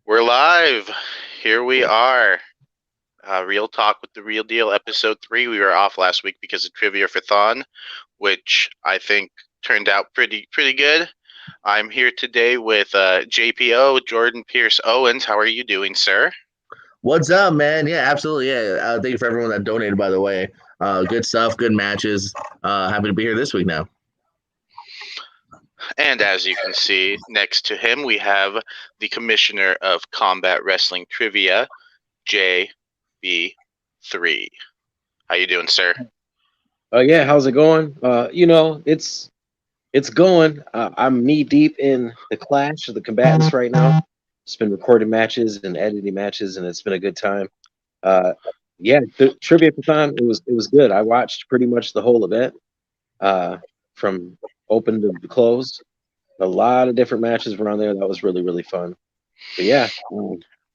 We're live. Here we are. Real Talk with the Real Deal, episode 3. We were off last week because of Trivia for Thon, which I think turned out pretty good. I'm here today with JPO, Jordan Pierce Owens. How are you doing, sir? What's up, man? Yeah, absolutely. Yeah, thank you for everyone that donated. By the way, good stuff, good matches. Happy to be here this week now. And as you can see, next to him, we have the Commissioner of Combat Wrestling Trivia, JB3. How you doing, sir? Yeah, how's it going? It's going. I'm knee deep in the clash of the combatants right now. Just been recording matches and editing matches, and it's been a good time. Yeah, the trivia thon it was good. I watched pretty much the whole event, from open to close. A lot of different matches were on there. That was really fun. But yeah,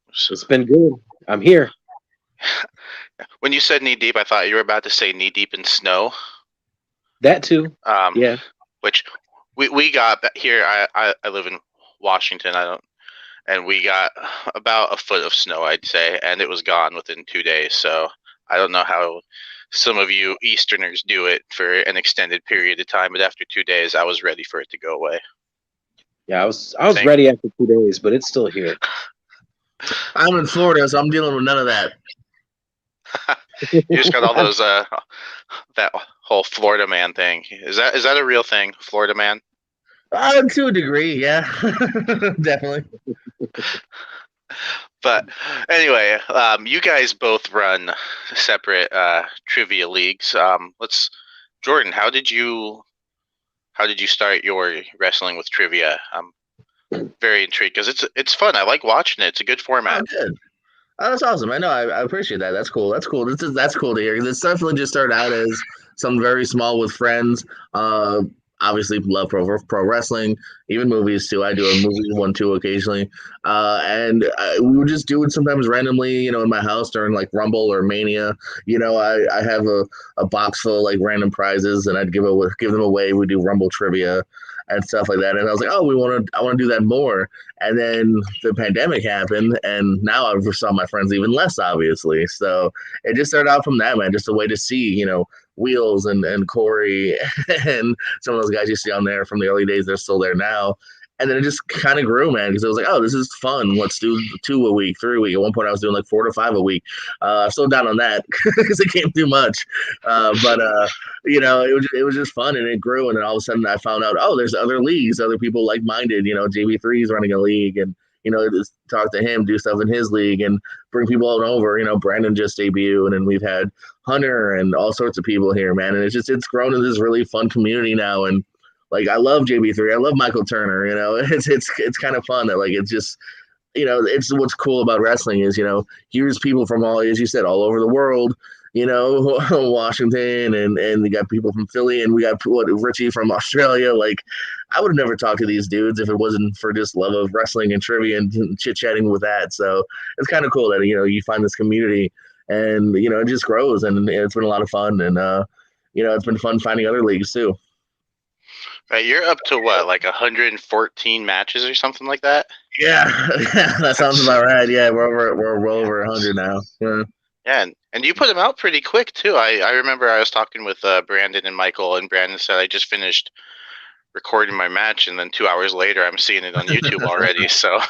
it's been good. I'm here. When you said knee deep, I thought you were about to say knee deep in snow. That too. Yeah. Which we got here. I live in Washington. And we got about a foot of snow, I'd say, and it was gone within 2 days. So I don't know how some of you Easterners do it for an extended period of time, but after 2 days, I was ready for it to go away. Yeah, I was ready after 2 days, but it's still here. I'm in Florida, so I'm dealing with none of that. You just got all those that whole Florida man thing. Is that a real thing, Florida man? To a degree, yeah, definitely. But anyway, you guys both run separate trivia leagues. Jordan, how did you start your wrestling with trivia? I'm very intrigued because it's fun. I like watching it. It's a good format. Oh, good. Oh, that's awesome. I know. I appreciate that. That's cool. That's cool. That's cool to hear. This definitely just started out as something very small with friends. Obviously, love pro wrestling, even movies too. I do a movie one too occasionally, and we would just do it sometimes randomly. In my house during like Rumble or Mania. I have a box full of like random prizes, and I'd give them away. We do Rumble trivia and stuff like that. And I was like, oh, I want to do that more. And then the pandemic happened, and now I saw my friends even less, obviously. So it just started out from that, man, just a way to see, Wheels and Corey and some of those guys you see on there from the early days. They're still there now. And then it just kind of grew, man, because it was like, oh, this is fun. Let's do 2 a week, 3 a week. At one point, I was doing like 4 to 5 a week. I slowed down on that because it came too much. But it was just fun, and it grew. And then all of a sudden, I found out, oh, there's other leagues, other people like-minded. JB3 is running a league, and just talk to him, do stuff in his league, and bring people out over. Brandon just debuted, and then we've had Hunter and all sorts of people here, man. And it's grown into this really fun community now, and like I love JB3, I love Michael Turner. It's kind of fun that like it's just it's what's cool about wrestling is here's people from all, as you said, all over the world. Washington, and we got people from Philly, and we got Richie from Australia. Like, I would have never talked to these dudes if it wasn't for just love of wrestling and trivia and chit chatting with that. So it's kind of cool that you find this community, and it just grows, and it's been a lot of fun, and it's been fun finding other leagues too. Right, you're up to what, like 114 matches or something like that? Yeah, that sounds about right. Yeah, we're well over 100 now. Yeah, and you put them out pretty quick too. I remember I was talking with Brandon and Michael, and Brandon said I just finished recording my match, and then 2 hours later I'm seeing it on YouTube already. So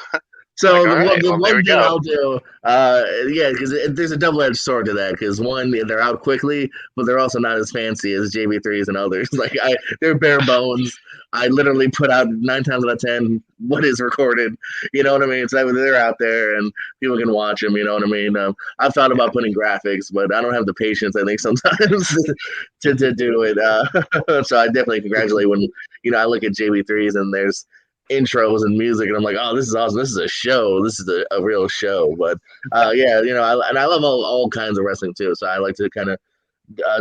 So the one thing I'll do, because there's a double-edged sword to that. Because one, they're out quickly, but they're also not as fancy as JB3s and others. Like they're bare bones. I literally put out 9 times out of 10 what is recorded. You know what I mean? So they're out there and people can watch them. You know what I mean? I've thought about putting graphics, but I don't have the patience, I think, sometimes to do it. So I definitely congratulate when I look at JB3s and there's intros and music, and I'm like, oh, this is awesome. This is a show. This is a real show. But I love all kinds of wrestling too. So I like to kind of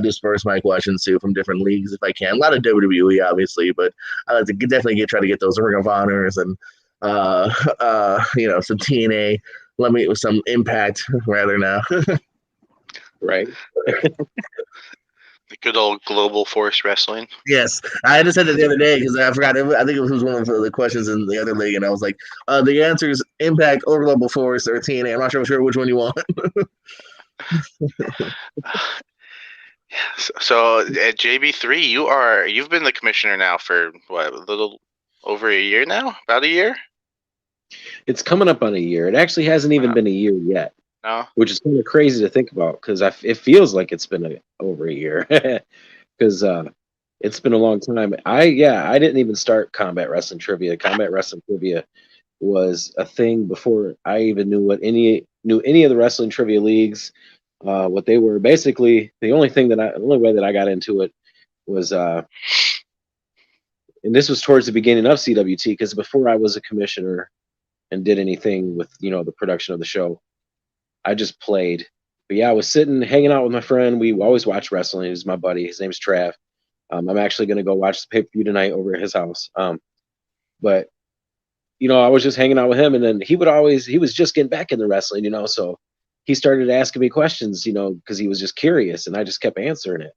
disperse my questions too from different leagues if I can. A lot of WWE, obviously, but I like to definitely try to get those Ring of Honors and some TNA. Let me with some Impact rather now. Right. Good old Global Force Wrestling. Yes, I just said that the other day because I forgot. I think it was one of the questions in the other league, and I was like, the answer is Impact or Global Force or TNA. I'm not sure which one you want. So at JB3, you've been the commissioner now for what, a little over a year now? About a year? It's coming up on a year. It actually hasn't even been a year yet, No. which is kind of crazy to think about because it feels like it's been over a year because it's been a long time. I didn't even start Combat Wrestling Trivia. Combat Wrestling Trivia was a thing before I even knew any of the wrestling trivia leagues. What they were basically the only way that I got into it was and this was towards the beginning of CWT because before I was a commissioner and did anything with the production of the show, I just played. But yeah, I was sitting hanging out with my friend. We always watch wrestling. He's my buddy. His name's Trav. I'm actually going to go watch the pay-per-view tonight over at his house. But I was just hanging out with him, and then he was just getting back into wrestling, so he started asking me questions, because he was just curious, and I just kept answering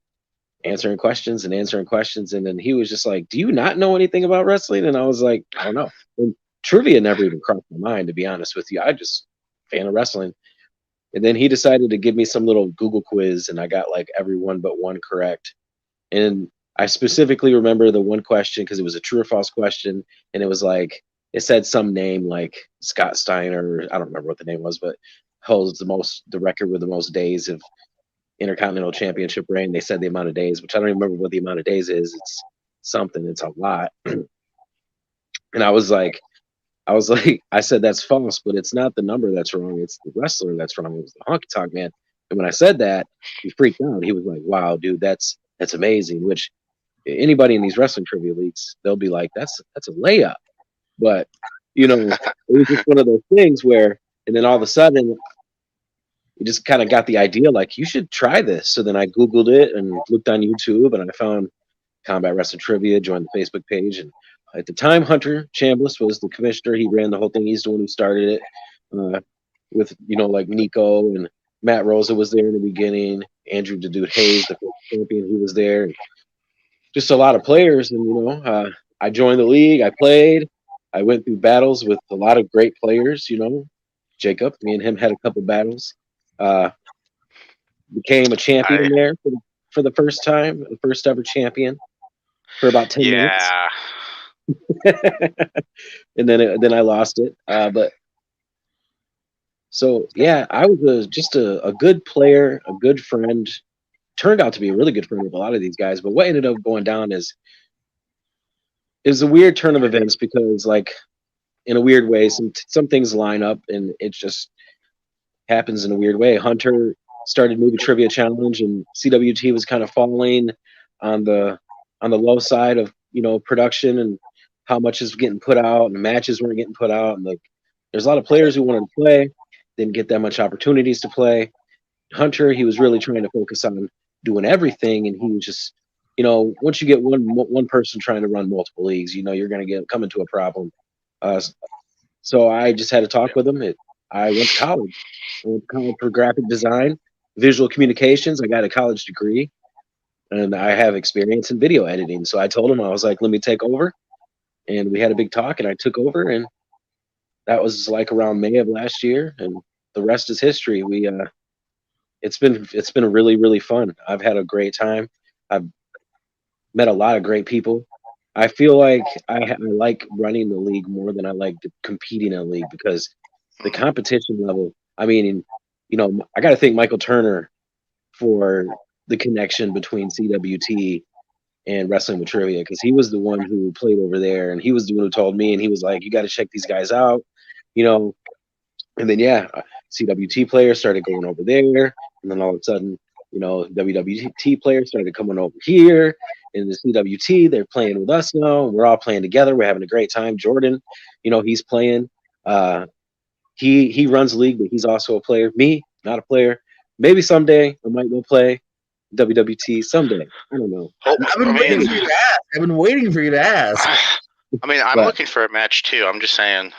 questions, and then he was just like, "Do you not know anything about wrestling?" And I was like, "I don't know." And trivia never even crossed my mind, to be honest with you. I just fan of wrestling. And then he decided to give me some little Google quiz, and I got like every one but one correct. And I specifically remember the one question because it was a true or false question, and it was like it said some name like Scott Steiner. I don't remember what the name was, but holds the record with the most days of Intercontinental Championship reign. They said the amount of days, which I don't even remember what the amount of days is. It's something. It's a lot. And I said that's false, but it's not the number that's wrong. It's the wrestler that's wrong. It was the honky tonk man. And when I said that, he freaked out. He was like, "Wow, dude, that's amazing." Which anybody in these wrestling trivia leagues, they'll be like, "That's a layup." But it was just one of those things where, and then all of a sudden, you just kind of got the idea, like, you should try this. So then I Googled it and looked on YouTube, and I found Combat Wrestling Trivia, joined the Facebook page, and at the time, Hunter Chambliss was the commissioner. He ran the whole thing. He's the one who started it with, like Nico and Matt Rosa was there in the beginning. Andrew the Dude Hayes, the first champion, he was there. Just a lot of players. And, I joined the league. I played. I went through battles with a lot of great players, Jacob, me and him had a couple battles. Became a champion there for the first time, the first ever champion for about 10 minutes. And then I lost it. But so yeah, I was just a good player, a good friend. Turned out to be a really good friend with a lot of these guys. But what ended up going down is a weird turn of events because, like, in a weird way, some things line up and it just happens in a weird way. Hunter started Movie Trivia Challenge, and CWT was kind of falling on the low side of production and how much is getting put out, and matches weren't getting put out, and like there's a lot of players who wanted to play, didn't get that much opportunities to play. Hunter, he was really trying to focus on doing everything, and he was just once you get one person trying to run multiple leagues, you're going to come into a problem. So I just had to talk with him. I went to college. I went to college for graphic design, visual communications. I got a college degree, and I have experience in video editing. So I told him, I was like, "Let me take over." And we had a big talk, and I took over, and that was like around May of last year, and the rest is history. It's been really, really fun. I've had a great time. I've met a lot of great people. I feel like I like running the league more than I like competing in a league because the competition level. I mean, I got to thank Michael Turner for the connection between CWT and Wrestling with Trivia because he was the one who played over there, and he was the one who told me, and he was like, "You got to check these guys out," And then CWT players started going over there, and then all of a sudden, WWT players started coming over here. In the CWT, they're playing with us now. We're all playing together. We're having a great time. Jordan, he's playing. He runs the league, but he's also a player. Me, not a player. Maybe someday I might go play WWT someday. I don't know. I've been waiting for you to ask. I've been waiting for you to ask. I mean, I'm looking for a match too. I'm just saying.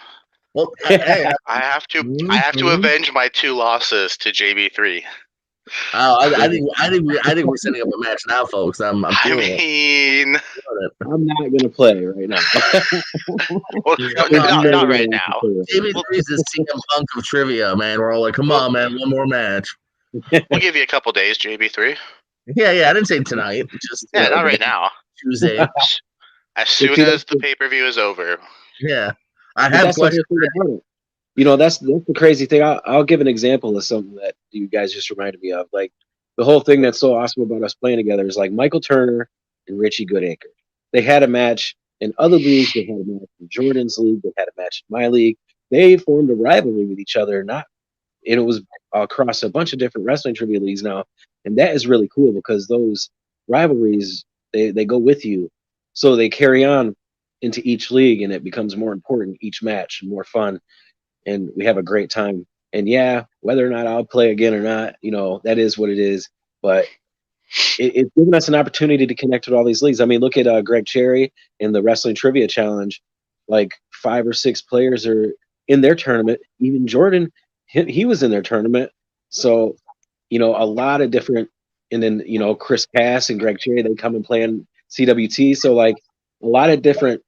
Well, I have to avenge my 2 losses to JB3. I think we're setting up a match now, folks. I'm I feeling it. mean, I'm not gonna play right now. well, not right now. JB3 is the CM Punk of trivia, man. We're all like, come on, man, one more match. We'll give you a couple days, JB3. Yeah, I didn't say tonight. Just not right now. Tuesday. As soon as the pay-per-view is over. Yeah, I have questions. That's the crazy thing. I'll give an example of something that you guys just reminded me of. Like the whole thing that's so awesome about us playing together is like Michael Turner and Richie Goodacre. They had a match in other leagues. They had a match in Jordan's league. They had a match in my league. They formed a rivalry with each other. And it was across a bunch of different wrestling trivia leagues now, and that is really cool because those rivalries they go with you, so they carry on into each league, and it becomes more important each match and more fun, and we have a great time. And yeah, whether or not I'll play again or not, that is what it is. But it's given us an opportunity to connect with all these leagues. I mean, look at Greg Cherry in the Wrestling Trivia Challenge. Like 5 or 6 players are in their tournament. Even Jordan, he was in their tournament. So, a lot of different, and then, Chris Cass and Greg Cherry, they come and play in CWT. So, like, a lot of different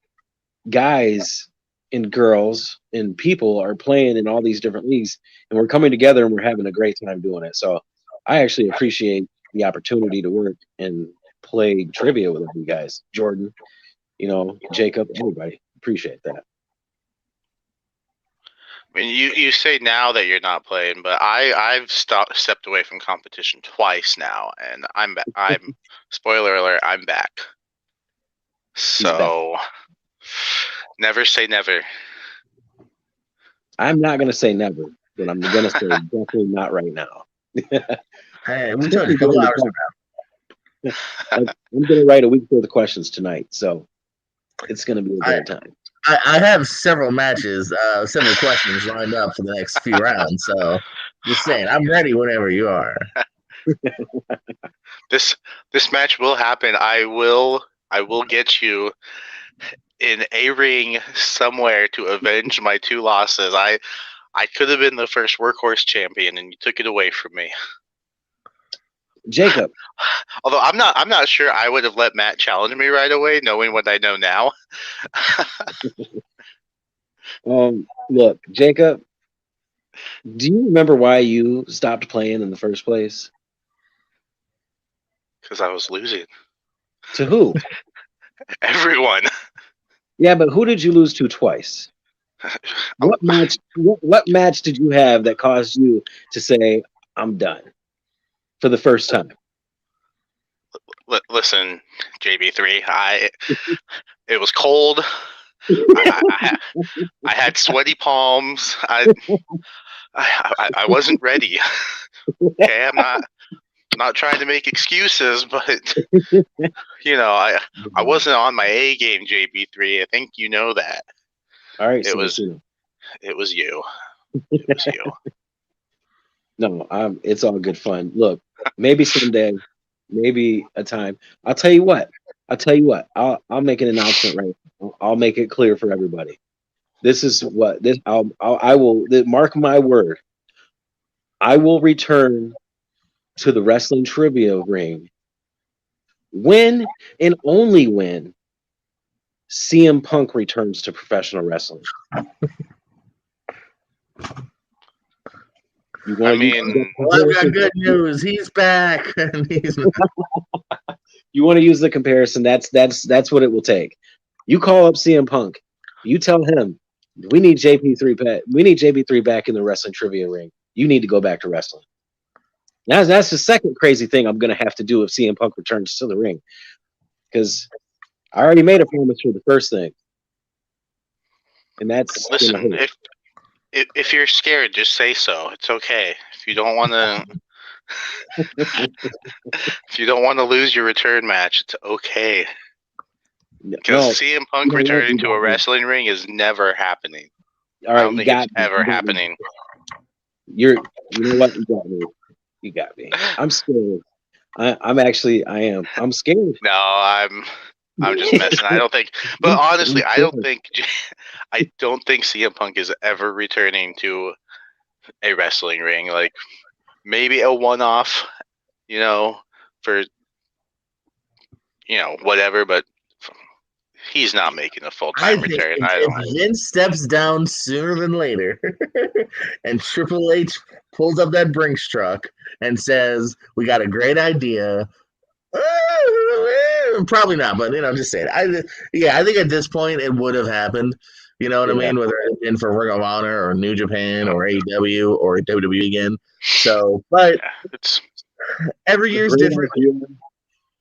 guys and girls and people are playing in all these different leagues, and we're coming together and we're having a great time doing it. So, I actually appreciate the opportunity to work and play trivia with you guys. Jordan, Jacob, everybody. Appreciate that. I mean, you say now that you're not playing, but I've stepped away from competition twice now, and I'm spoiler alert, I'm back. So never say never. I'm not gonna say never, but I'm gonna say definitely not right now. Hey, we took a couple hours ago. I'm gonna write a week for the questions tonight, so it's gonna be a great time. I have several matches, several questions lined up for the next few rounds. So, just saying, I'm ready whenever you are. This match will happen. I will get you in a ring somewhere to avenge my 2 losses. I could have been the first workhorse champion, and you took it away from me. Jacob. Although I'm not sure I would have let Matt challenge me right away, knowing what I know now. Look, Jacob, do you remember why you stopped playing in the first place? Because I was losing. To who? Everyone. Yeah, but who did you lose to twice? What match did you have that caused you to say, I'm done for the first time? Listen, JB3, it was cold. I had sweaty palms. I wasn't ready. Okay, I'm not trying to make excuses, but I wasn't on my A game, JB3. I think you know that. All right, it was you. It was you. No, it's all good fun. Look, maybe someday, maybe a time. I'll tell you what. I'll make an announcement right now. I'll make it clear for everybody. This is what this. I will mark my word. I will return to the wrestling trivia ring when and only when CM Punk returns to professional wrestling. I've got good news. He's back. You want to use the comparison? That's what it will take. You call up CM Punk. You tell him we need JP3 back. We need JB3 back in the wrestling trivia ring. You need to go back to wrestling. That's the second crazy thing I'm going to have to do if CM Punk returns to the ring, because I already made a promise for the first thing, and that's listen. If you're scared, just say so. It's okay. If you don't want to, lose your return match, it's okay. Because CM Punk returning to a wrestling ring is never happening. All right, I don't think it's ever happening. You know what? You got me. I'm scared. I'm scared. No, I'm just messing. I don't think, but honestly, I don't think CM Punk is ever returning to a wrestling ring. Like, maybe a one-off, for whatever, but he's not making a I full-time think return. if Vince steps down sooner than later, and Triple H pulls up that Brinks truck and says, "We got a great idea." Probably not, but just saying. I think at this point it would have happened. You know what I mean? Whether it's been for Ring of Honor or New Japan or AEW or WWE again. So, but it's every year's different.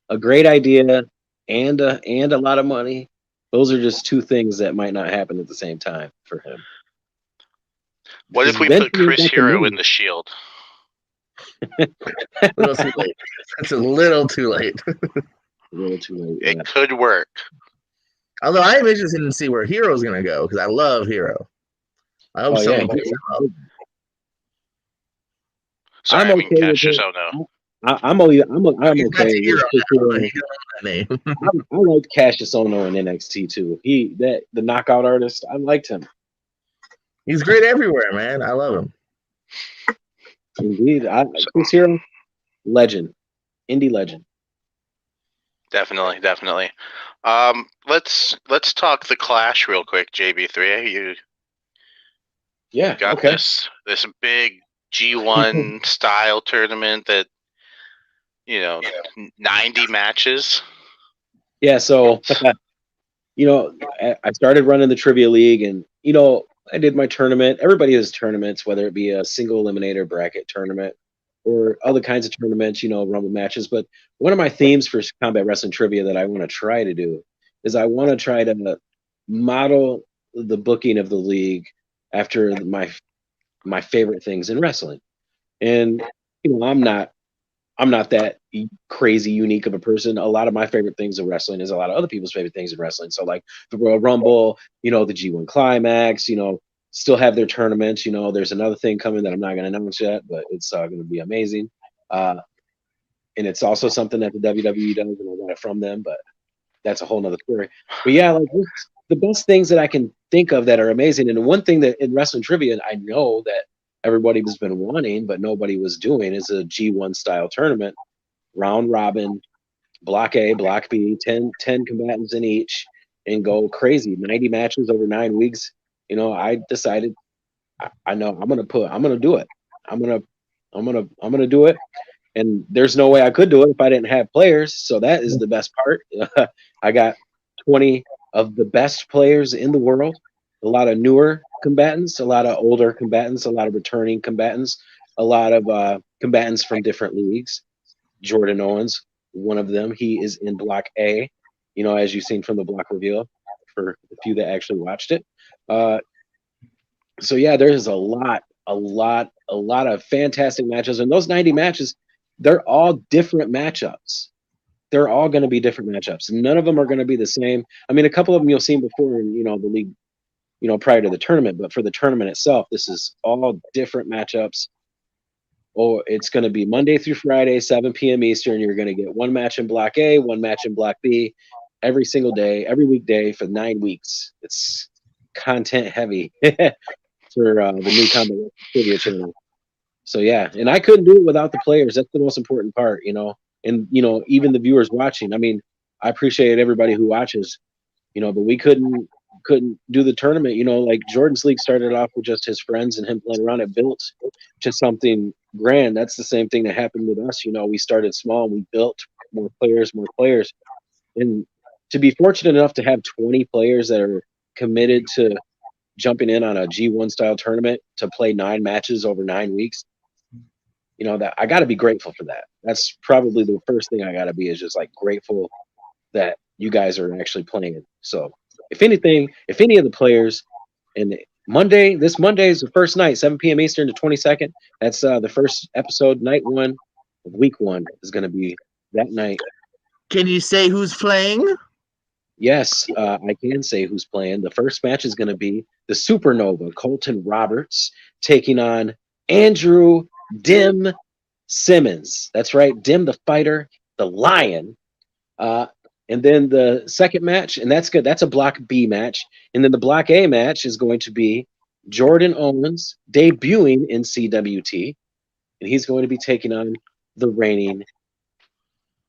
A great idea and a lot of money. Those are just two things that might not happen at the same time for him. What if we put Chris Hero in the Shield? A little too late. That's a little too late. A little too late. It could work. Although I am interested to see where Hero's going to go because I love Hero. I hope someone picks him up. Sorry, I didn't catch this. Oh no. I'm okay with that name. I liked Cassius Ohno in NXT too. The knockout artist. I liked him. He's great everywhere, man. I love him. Indeed, Chris Hero, legend, indie legend. Definitely. Let's talk the Clash real quick. JB3, you got this big G1 style tournament that 90 matches. Yeah, so I started running the trivia league, and I did my tournament. Everybody has tournaments, whether it be a single eliminator bracket tournament or other kinds of tournaments, rumble matches. But one of my themes for Combat Wrestling Trivia that I want to try to do is I want to try to model the booking of the league after my favorite things in wrestling. And I'm not that crazy unique of a person. A lot of my favorite things in wrestling is a lot of other people's favorite things in wrestling. So like the Royal Rumble, the G1 Climax, still have their tournaments. There's another thing coming that I'm not going to announce yet, but it's going to be amazing. And it's also something that the WWE does, and I got it from them, but that's a whole nother story. But yeah, like the best things that I can think of that are amazing. And one thing that in wrestling trivia, I know that everybody has been wanting, but nobody was doing, is a G1 style tournament, round robin, block A, block B, 10 combatants in each, and go crazy. 90 matches over 9 weeks. I decided I know I'm gonna do it. I'm gonna do it. And there's no way I could do it if I didn't have players. So that is the best part. I got 20 of the best players in the world, a lot of newer combatants, a lot of older combatants, a lot of returning combatants, a lot of combatants from different leagues. Jordan Owens, one of them. He is in Block A, as you've seen from the block reveal for the few that actually watched it. So yeah, there's a lot of fantastic matches, and those 90 matches, they're all different matchups. They're all going to be different matchups. None of them are going to be the same. I mean, a couple of them you'll see before in the league, prior to the tournament, but for the tournament itself, this is all different matchups. Or it's going to be Monday through Friday, 7 p.m. Eastern. You're going to get one match in Block A, one match in Block B, every single day, every weekday for 9 weeks. It's content heavy for the new Combat Trivia channel. So yeah, and I couldn't do it without the players. That's the most important part, and even the viewers watching. I mean, I appreciate everybody who watches, but we couldn't do the tournament. Like Jordan's League started off with just his friends and him playing around. It built to something grand. That's the same thing that happened with us. We started small and we built more players, and to be fortunate enough to have 20 players that are committed to jumping in on a G1 style tournament to play 9 matches over 9 weeks. That I got to be grateful for that. That's probably the first thing I got to be, is just like grateful that you guys are actually playing. So if any of the players, and this Monday is the first night, 7 p.m. Eastern to 22nd. That's the first episode, night 1 of week 1 is going to be that night. Can you say who's playing? Yes, I can say who's playing. The first match is going to be the Supernova, Colton Roberts, taking on Andrew Dim Simmons. That's right, Dim the Fighter, the Lion. And then the second match, and that's good. That's a Block B match. And then the Block A match is going to be Jordan Owens debuting in CWT and he's going to be taking on the reigning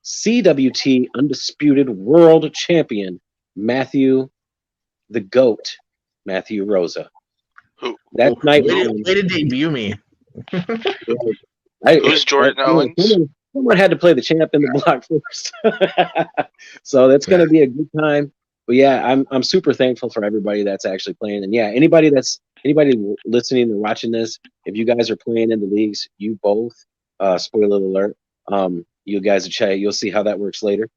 CWT Undisputed World Champion, Matthew the GOAT, Matthew Rosa. Who? That night Way one, to debut me. Who's Jordan Owens? Someone had to play the champ in the block first. So that's going to be a good time. But yeah, I'm super thankful for everybody that's actually playing. And yeah, anybody listening or watching this, if you guys are playing in the leagues, you both, spoiler alert, you guys will chat. You'll see how that works later.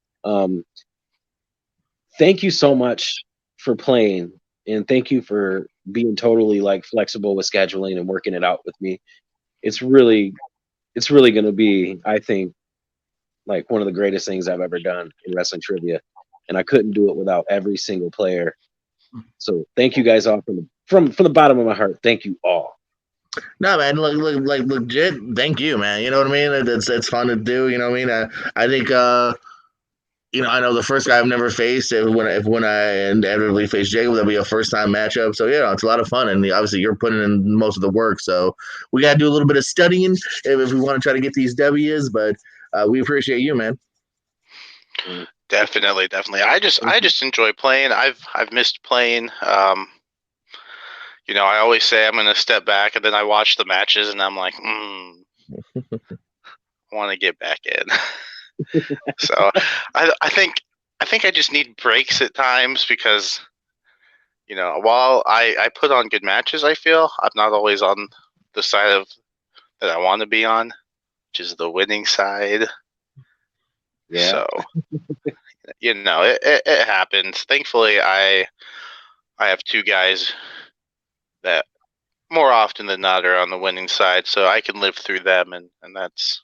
Thank you so much for playing, and thank you for being totally like flexible with scheduling and working it out with me. It's really going to be, I think, like one of the greatest things I've ever done in wrestling trivia, and I couldn't do it without every single player. So thank you guys all from the bottom of my heart. Thank you all. No, man, like legit. Thank you, man. You know what I mean? It's fun to do. You know what I mean? I think I know the first guy I've never faced. When I inevitably face Jacob, that'll be a first time matchup. So yeah, it's a lot of fun, and obviously you're putting in most of the work. So we gotta do a little bit of studying if we want to try to get these W's. But we appreciate you, man. Definitely. I just enjoy playing. I've missed playing. I always say I'm going to step back, and then I watch the matches, and I'm like, I want to get back in. So I think I just need breaks at times because, while I put on good matches, I feel I'm not always on the side of that I want to be on, which is the winning side. Yeah. So, it happens. Thankfully, I have two guys that more often than not are on the winning side, so I can live through them, and that's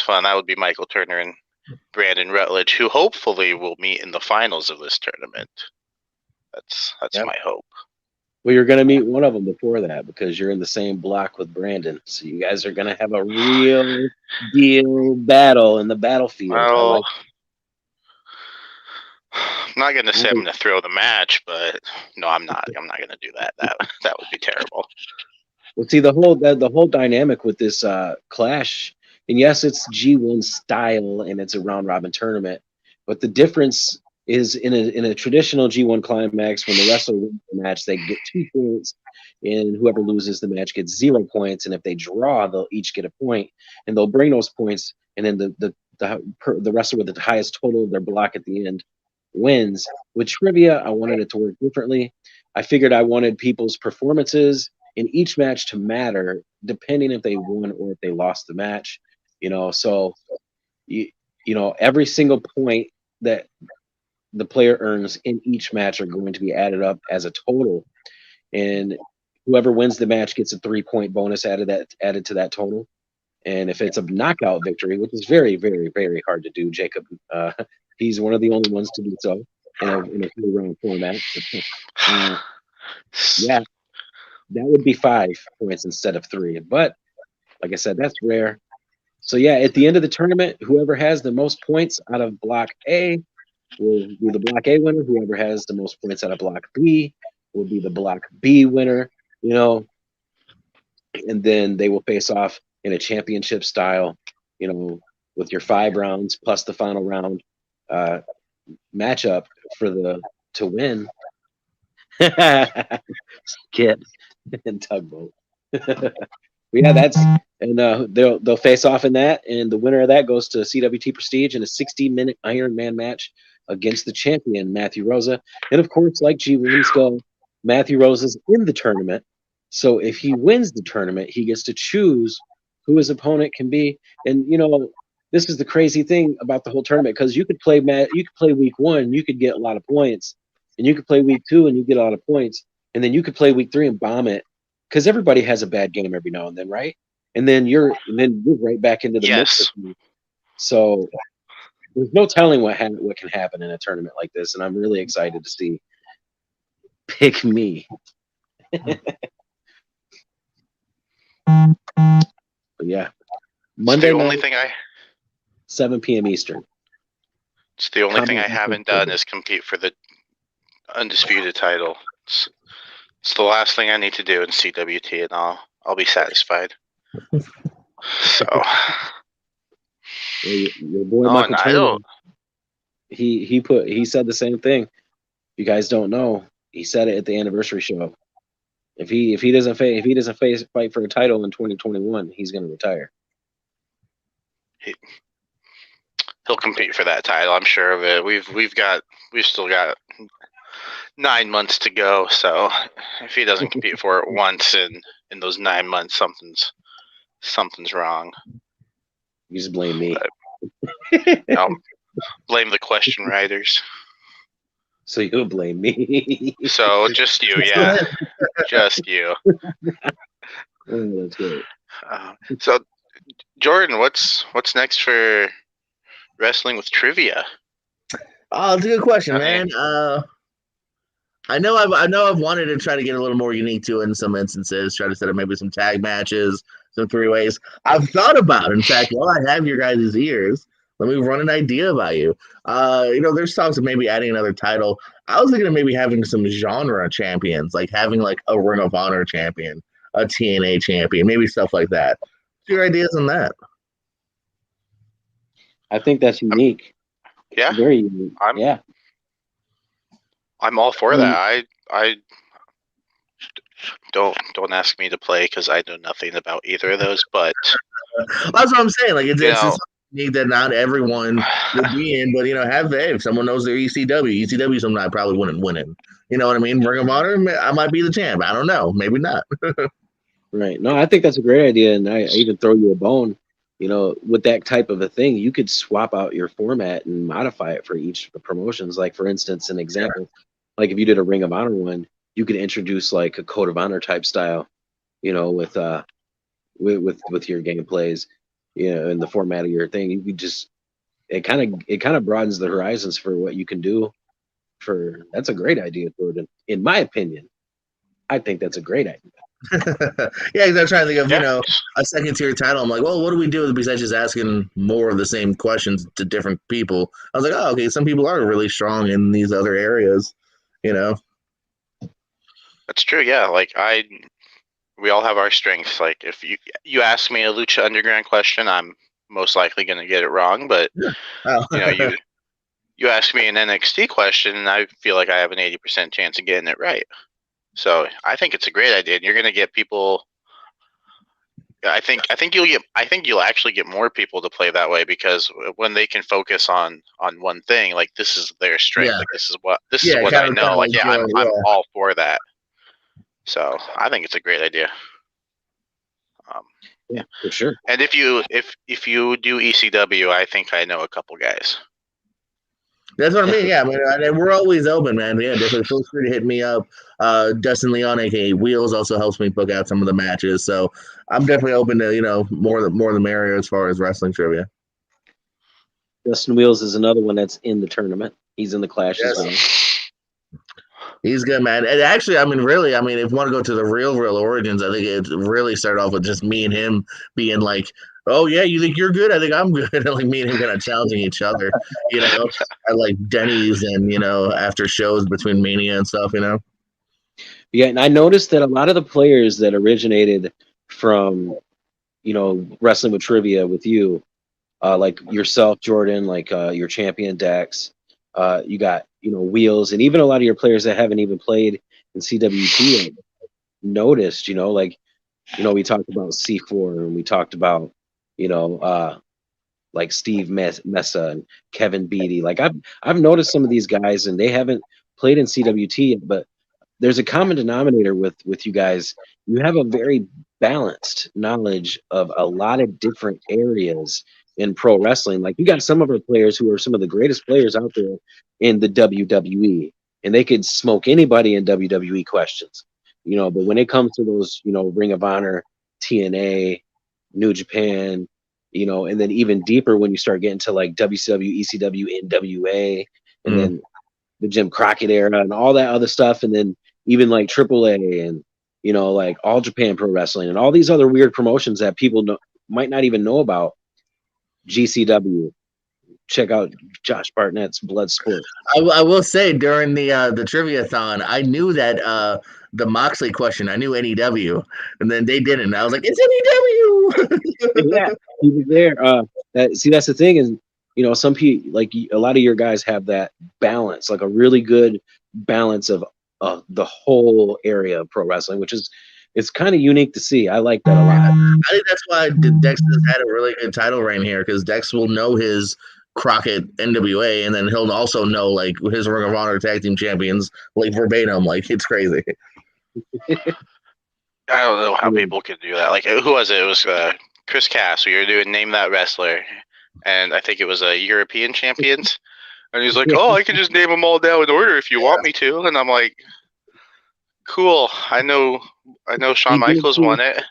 fun. That would be Michael Turner and Brandon Rutledge, who hopefully will meet in the finals of this tournament. That's my hope. Well, you're going to meet one of them before that because you're in the same block with Brandon. So you guys are going to have a real deal battle in the battlefield. Well, I'm not going to say I'm going to throw the match, but no, I'm not. I'm not going to do that. That would be terrible. Well, see, the whole dynamic with this clash, and yes, it's G1 style and it's a round robin tournament, but the difference is in a traditional G1 climax, when the wrestler wins the match, they get 2 points, and whoever loses the match gets 0 points, and if they draw, they'll each get a point, and they'll bring those points, and then the wrestler with the highest total of their block at the end wins. With trivia, I wanted it to work differently. I figured I wanted people's performances in each match to matter, depending if they won or if they lost the match. So every single point that the player earns in each match are going to be added up as a total, and whoever wins the match gets a 3-point bonus added to that total. And if it's a knockout victory, which is very, very, very hard to do, Jacob, he's one of the only ones to do so in a 3-round format. Yeah, that would be 5 points instead of 3. But like I said, that's rare. So yeah, at the end of the tournament, whoever has the most points out of Block A will be the Block A winner. Whoever has the most points out of Block B will be the Block B winner. And then they will face off in a championship style, with your 5 rounds plus the final round matchup to win. Skip and Tugboat. Yeah, they'll face off in that, and the winner of that goes to CWT Prestige in a 60-minute Iron Man match against the champion Matthew Rosa. And of course, like G1's go, Matthew Rosa's in the tournament. So if he wins the tournament, he gets to choose who his opponent can be. And this is the crazy thing about the whole tournament, because you could play week 1, you could get a lot of points, and you could play week 2 and you get a lot of points, and then you could play week 3 and bomb it, because everybody has a bad game every now and then, right? And then you're right back into the mix. So there's no telling what can happen in a tournament like this, and I'm really excited to see. Pick me. But yeah, Monday night, 7 p.m. Eastern. It's the only thing I haven't done is compete for the undisputed title. It's the last thing I need to do in CWT, and I'll be satisfied. So, Your boy no, Michael and I Turner, don't. he said the same thing. You guys don't know. He said it at the anniversary show. If he doesn't fight for a title in 2021, he's gonna retire. He'll compete for that title. I'm sure of it. We've still got 9 months to go. So if he doesn't compete for it once in those 9 months, something's wrong. You just blame me. Blame the question writers. So you'll blame me. So just you, yeah, just you. Oh, that's great. So Jordan, what's next for wrestling with trivia? Oh, it's a good question, man. I know I've wanted to try to get a little more unique to it in some instances, try to set up maybe some tag matches, some 3-ways. I've thought about it. In fact, while I have your guys' ears, let me run an idea by you. There's talks of maybe adding another title. I was thinking of maybe having some genre champions, like having like a Ring of Honor champion, a TNA champion, maybe stuff like that. What's your ideas on that? I think that's unique. Yeah, very unique. I'm all for that. I don't ask me to play because I know nothing about either of those. But that's what I'm saying. Like it's just unique that not everyone would be in, but if someone knows their ECW sometimes probably wouldn't win it. You know what I mean? Ring of Honor, I might be the champ. I don't know. Maybe not. Right. No, I think that's a great idea, and I even throw you a bone. With that type of a thing, you could swap out your format and modify it for each of the promotions. Like, for instance, an example, like if you did a Ring of Honor one, you could introduce like a Code of Honor type style, with your gameplays, in the format of your thing. You could just it kind of broadens the horizons for what you can do. That's a great idea, Jordan. In my opinion, I think that's a great idea. Yeah, because I'm trying to think of a second tier title. I'm like, well, what do we do besides just asking more of the same questions to different people? I was like, oh, okay, some people are really strong in these other areas. That's true. Yeah, like we all have our strengths. Like if you ask me a Lucha Underground question, I'm most likely going to get it wrong. But you ask me an NXT question, and I feel like I have an 80% chance of getting it right. So I think it's a great idea, and you're going to get people. I think you'll actually get more people to play that way, because when they can focus on one thing, like this is their strength, like this is what I know. Like I'm all for that. So I think it's a great idea. Yeah, for sure. And if you do ECW, I think I know a couple guys. That's what I mean. Yeah, we're always open, man. Yeah, definitely feel free to hit me up. Dustin Leon, aka Wheels, also helps me book out some of the matches. So I'm definitely open to more the merrier as far as wrestling trivia. Dustin Wheels is another one that's in the tournament. He's in the Clash as well. He's good, man. And actually, really, if you want to go to the real origins, I think it really started off with just me and him being like, oh, yeah, you think you're good? I think I'm good. And like me and him kind of challenging each other, at like Denny's and, after shows between Mania and stuff, Yeah, and I noticed that a lot of the players that originated from, wrestling with trivia with you, like yourself, Jordan, like your champion Dax, you got, Wheels, and even a lot of your players that haven't even played in CWT noticed, we talked about C4 and we talked about, like Steve Mesa and Kevin Beatty. Like I've noticed some of these guys, and they haven't played in CWT yet, but there's a common denominator with you guys. You have a very balanced knowledge of a lot of different areas in pro wrestling. Like you got some of our players who are some of the greatest players out there in the WWE, and they could smoke anybody in WWE questions, but when it comes to those, Ring of Honor, TNA, New Japan, and then even deeper when you start getting to like WCW, ECW, NWA, and then the Jim Crockett era and all that other stuff, and then even like AAA and like All Japan Pro Wrestling and all these other weird promotions that people might not even know about. GCW, check out Josh Bartnett's Bloodsport. I will say during the trivia-thon, I knew that the Moxley question, I knew NEW, and then they didn't. I was like, it's NEW. Yeah, he was there. That's the thing is, some people like a lot of your guys have that balance, like a really good balance of the whole area of pro wrestling, which is it's kind of unique to see. I like that a lot. I think that's why Dex has had a really good title reign here, because Dex will know his Crockett NWA, and then he'll also know like his Ring of Honor tag team champions like verbatim. Like it's crazy. I don't know how people could do that. Like, who was it? It was Chris Cass. We were doing Name That Wrestler, and I think it was a European champions. And he's like, "Oh, I can just name them all down in order if you want me to." And I'm like, "Cool. I know. Shawn Michaels won it."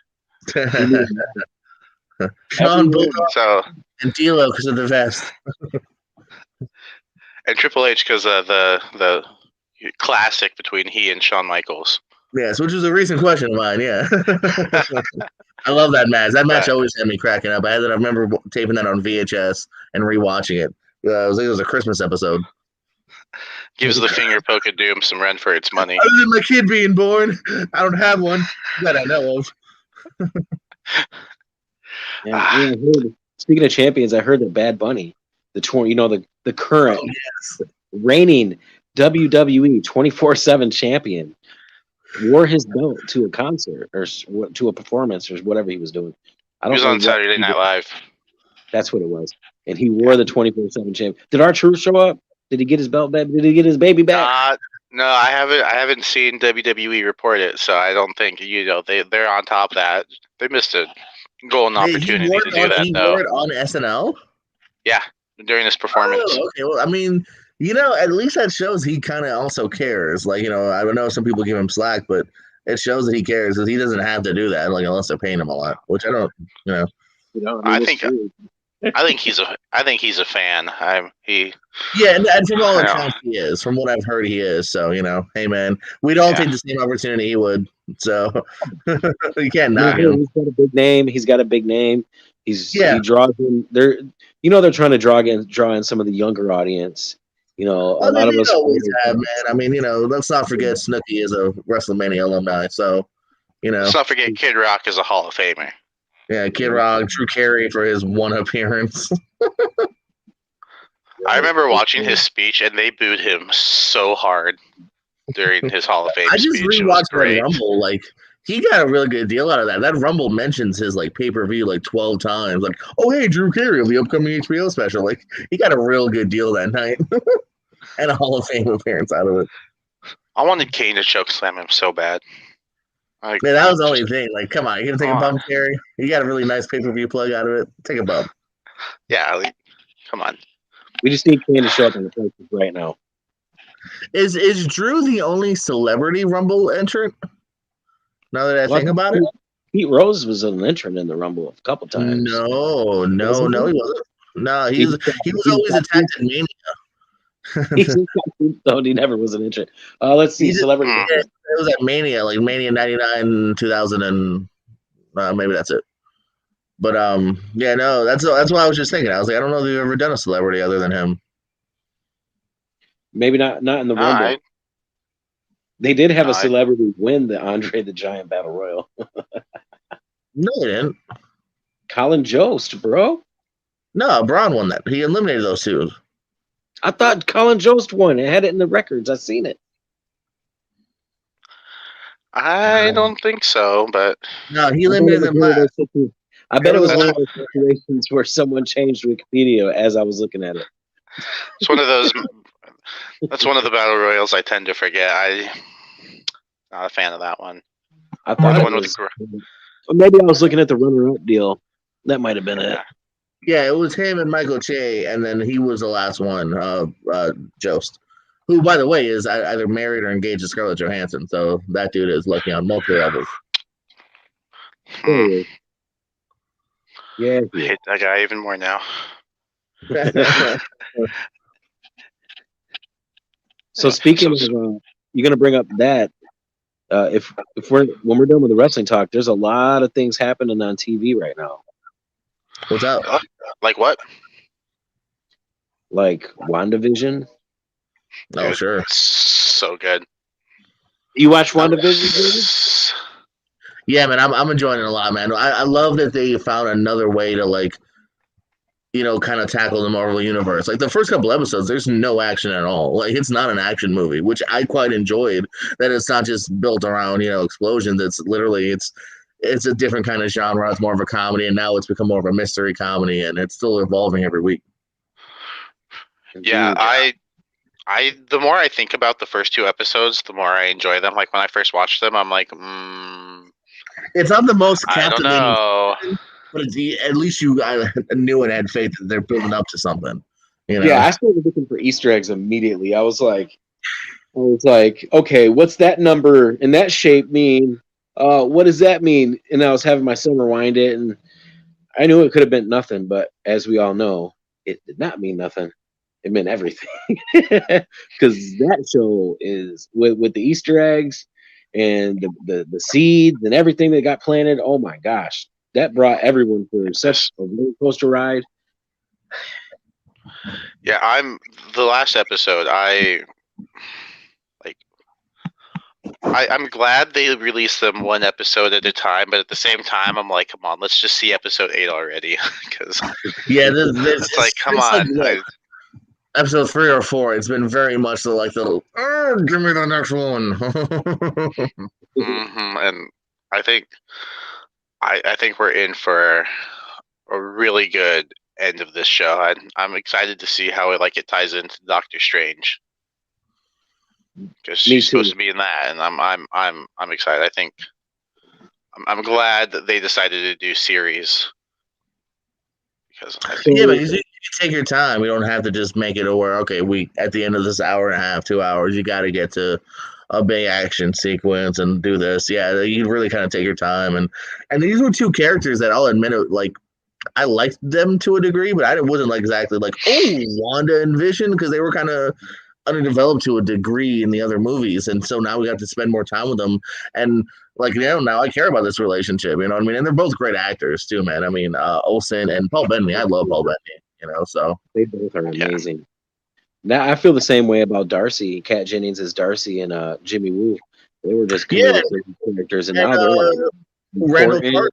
Shawn So and D'Lo because of the vest, and Triple H because of the classic between he and Shawn Michaels. Yes, which was a recent question of mine. Yeah, I love that match. That match always had me cracking up. I remember taping that on VHS and rewatching it. It was a Christmas episode. Gives the finger poke of doom some rent for its money. Other than my kid being born, I don't have one that I know of. Speaking of champions, I heard that Bad Bunny, the current reigning WWE 24/7 champion, wore his belt to a concert or to a performance or whatever he was doing. He was on Saturday Night Live. That's what it was, and he wore the 24/7 champion. Did R-Truth show up? Did he get his belt back? Did he get his baby back? No, I haven't seen WWE report it, so I don't think they're on top of that. They missed a golden opportunity to do that. He wore it on SNL. Yeah, during this performance. Oh, okay, well, I mean, at least that shows he kind of also cares. Like, I don't know, some people give him slack, but it shows that he cares because he doesn't have to do that, like unless they're paying him a lot, which I don't, I think he's a fan. And from all accounts he is. From what I've heard, he is. So hey man, we'd all take the same opportunity he would. So you can't knock him. He's got a big name. He draws in. They're trying to draw in some of the younger audience. A lot of us always have, man. I mean, let's not forget Snooki is a WrestleMania alumni. So let's not forget Kid Rock is a Hall of Famer. Yeah, Kid Rock, Drew Carey for his one appearance. I remember watching his speech, and they booed him so hard during his Hall of Fame speech. I just rewatched that Rumble. Like, he got a really good deal out of that. That Rumble mentions his pay-per-view 12 times. Like, oh hey, Drew Carey of the upcoming HBO special. Like, he got a real good deal that night, and a Hall of Fame appearance out of it. I wanted Kane to chokeslam him so bad. Man, that was the only thing. Like, come on, you gonna take a bump, Carey? You got a really nice pay-per-view plug out of it. Take a bump. Yeah, come on. We just need Kane to show up in the places right now. Is Drew the only celebrity Rumble entrant? Now that I think about it, Pete Rose was an entrant in the Rumble a couple times. No, he wasn't. No, he was always attacked in Mania. He never was an entrant. Let's see, celebrity. It was at Mania, like Mania 99, 2000, and maybe that's it. But that's why I was just thinking. I was like, I don't know if they've ever done a celebrity other than him. Maybe not in the Rumble. They did have a celebrity win the Andre the Giant Battle Royal. No, they didn't. Colin Jost, bro. No, Braun won that. He eliminated those two. I thought Colin Jost won. It had it in the records. I seen it. I don't think so, but no, he eliminated them last. I bet it was one of those situations where someone changed Wikipedia as I was looking at it. It's one of those. That's one of the battle royals I tend to forget. I'm not a fan of that one. I thought maybe I was looking at the runner-up deal. That might have been it. Yeah, it was him and Michael Che, and then he was the last one, Jost, who, by the way, is either married or engaged to Scarlett Johansson. So that dude is lucky on multiple levels. Yeah, I hate that guy even more now. So speaking of, you're gonna bring up that when we're done with the wrestling talk, there's a lot of things happening on TV right now. What's up? Like what? like WandaVision. Oh, Dude, sure. so good. You watch I- WandaVision? Yeah, man, I'm enjoying it a lot, man. I love that they found another way to like, kind of tackle the Marvel universe. Like the first couple episodes, there's no action at all. Like it's not an action movie, which I quite enjoyed. That it's not just built around explosions. It's literally it's a different kind of genre. It's more of a comedy, and now it's become more of a mystery comedy, and it's still evolving every week. Yeah, Indeed. the more I think about the first two episodes, the more I enjoy them. Like when I first watched them, I'm like, It's not the most I don't captivating, know. but at least I knew and had faith that they're building up to something. Yeah, I started looking for Easter eggs immediately. I was like, okay, what's that number and that shape mean? What does that mean? And I was having my son rewind it, and I knew it could have been nothing, but as we all know, it did not mean nothing. It meant everything. Because that show is with the Easter eggs and the seeds and everything that got planted. Oh my gosh, that brought everyone for such a roller coaster ride. Yeah, I'm the last episode. Like I'm glad they released them one episode at a time, but at the same time, I'm like, come on, let's just see episode 8 already, because Yeah, it's like, come on. like episode 3 or 4. It's been very much give me the next one. And I think I think we're in for a really good end of this show. I'm excited to see how it ties into Doctor Strange, because she's supposed to be in that, and I'm excited. I think I'm glad that they decided to do series, because I think Yeah, but you take your time. We don't have to just make it where we at the end of this hour and a half, 2 hours, you got to get to a big action sequence and do this. Yeah, you really kind of take your time, and these were two characters that I'll admit it, like I liked them to a degree, but I wasn't like exactly like Wanda and Vision, because they were kind of underdeveloped to a degree in the other movies, and so now we got to spend more time with them, and now I care about this relationship, you know what I mean? And they're both great actors too, man. I mean, Olsen and Paul Bettany, I love Paul Bettany, so they both are amazing. Yeah. Now I feel the same way about Darcy. Kat Jennings as Darcy and Jimmy Woo. They were just comedic characters, and now they're like Randall Park.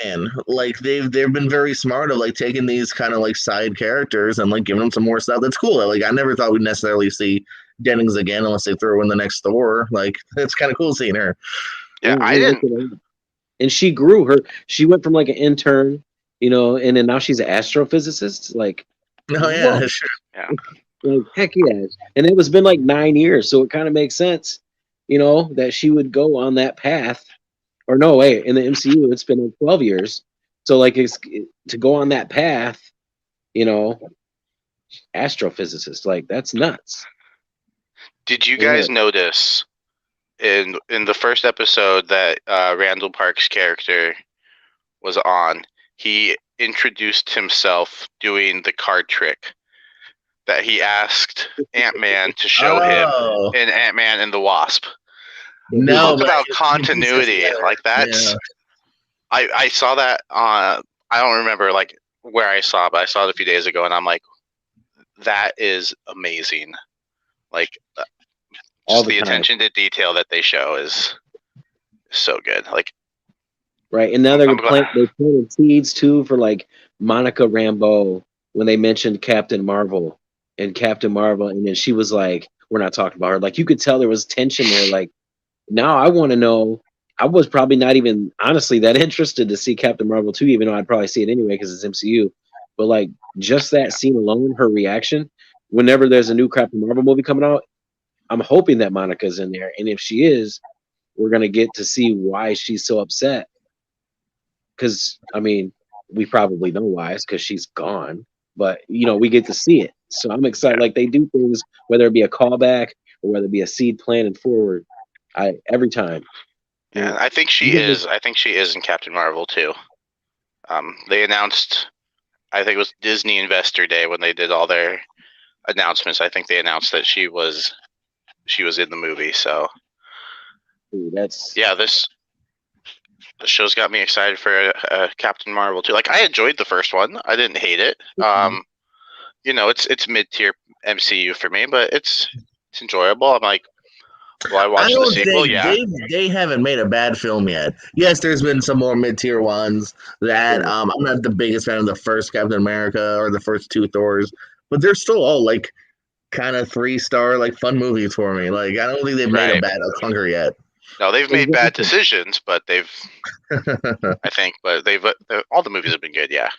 Man, like they've been very smart of like taking these kind of like side characters and like giving them some more stuff. That's cool. Like I never thought we'd necessarily see Jennings again unless they throw in the next Thor. Like it's kind of cool seeing her. Yeah, I didn't. And she grew. She went from like an intern, and then now she's an astrophysicist. Like, oh yeah, that's true. Yeah, like heck yeah. And it was been like 9 years, so it kind of makes sense, that she would go on that path. Or no, wait, in the MCU, it's been like 12 years. So like to go on that path, astrophysicist, like that's nuts. Did you guys notice in the first episode that Randall Park's character was on, he introduced himself doing the card trick that he asked Ant-Man to show him in Ant-Man and the Wasp? No, about continuity, like that's. Yeah. I saw that on. I don't remember like where I saw it, but I saw it a few days ago, and I'm like, that is amazing. Like, just the attention to detail that they show is so good. Like, right, and now they're planting seeds too for like Monica Rambeau when they mentioned Captain Marvel, and then she was like, "We're not talking about her." Like, you could tell there was tension there. Like, now I want to know. I was probably not even honestly that interested to see Captain Marvel 2, even though I'd probably see it anyway because it's MCU. But like just that scene alone, her reaction, whenever there's a new Captain Marvel movie coming out, I'm hoping that Monica's in there. And if she is, we're going to get to see why she's so upset. Because, I mean, we probably know why. It's because she's gone. But, we get to see it. So I'm excited. Like, they do things, whether it be a callback or whether it be a seed planted forward, every time. Yeah, I think she is. I think she is in Captain Marvel too. They announced, I think it was Disney Investor Day when they did all their announcements. I think they announced that she was in the movie. So the show's got me excited for Captain Marvel too. Like I enjoyed the first one. I didn't hate it. it's mid-tier MCU for me, but it's enjoyable. I'm like, will I watch the don't sequel? think Yeah. they haven't made a bad film yet. Yes, there's been some more mid-tier ones that I'm not the biggest fan of the first Captain America or the first two Thors, but they're still all like kind of 3-star like fun movies for me. Like I don't think they've made a Right. bad clunker yet. No, they've made bad decisions, but they've all the movies have been good. Yeah.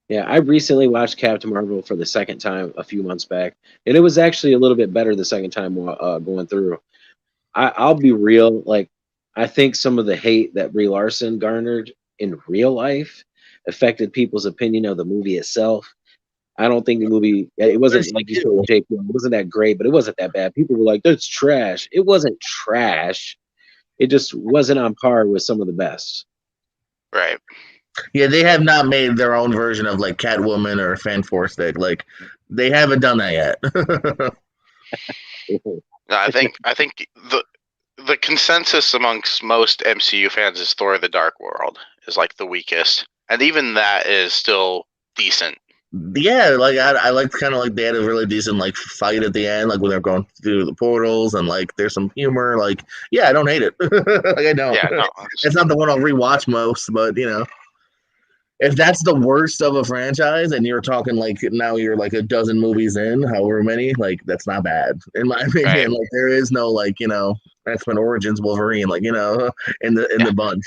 Yeah, I recently watched Captain Marvel for the second time a few months back, and it was actually a little bit better the second time going through. I'll be real, like I think some of the hate that Brie Larson garnered in real life affected people's opinion of the movie itself. I don't think the movie it wasn't like you said with JPO, it wasn't that great, but it wasn't that bad. People were like, "That's trash." It wasn't trash. It just wasn't on par with some of the best. Right. Yeah, they have not made their own version of like Catwoman or Fan Stick. Like they haven't done that yet. No, I think the consensus amongst most MCU fans is Thor: The Dark World is like the weakest, and even that is still decent. Yeah, like I like kind of like they had a really decent like fight at the end, like when they're going through the portals and like there's some humor. Like, yeah, I don't hate it. Like I don't. Yeah, no, It's not the one I'll rewatch most, but if that's the worst of a franchise and you're talking like now you're like a dozen movies in, however many, like that's not bad in my opinion. Right. Like there is no like X-Men Origins Wolverine, like in the bunch.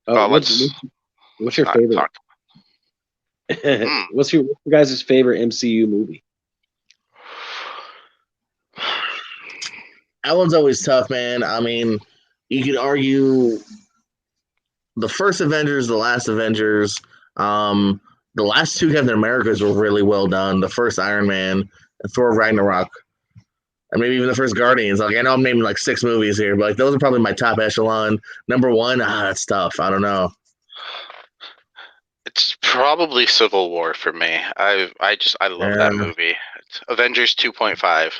What's your favorite? What's your guys' favorite MCU movie? That one's always tough, man. I mean, you could argue the first Avengers, the last Avengers, the last two Captain Americas were really well done. The first Iron Man, and Thor Ragnarok, and maybe even the first Guardians. Like I know I'm naming like 6 movies here, but like those are probably my top echelon. Number one, that's tough. I don't know. It's probably Civil War for me. I love that movie. It's Avengers 2.5.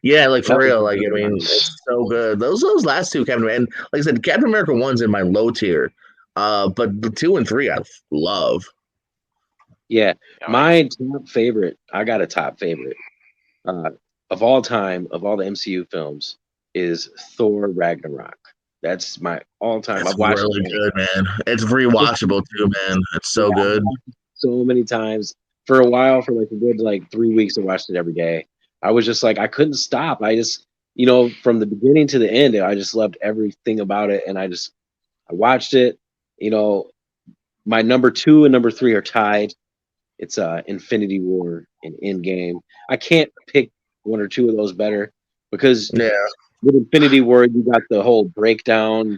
Yeah, like for real. Like I mean, it's so good. Those last two Captain America, and like I said, Captain America 1's in my low tier. But the 2 and 3 I love. Yeah, my top favorite. I got a top favorite of all time of all the MCU films is Thor Ragnarok. That's my all-time. I've watched really good, man. It's rewatchable too, man. It's so good. So many times. For a while, for like a good 3 weeks, I watched it every day. I was just like, I couldn't stop. I just, from the beginning to the end, I just loved everything about it, and I watched it. My number 2 and number 3 are tied. It's Infinity War and Endgame. I can't pick one or two of those better because with Infinity War, you got the whole breakdown,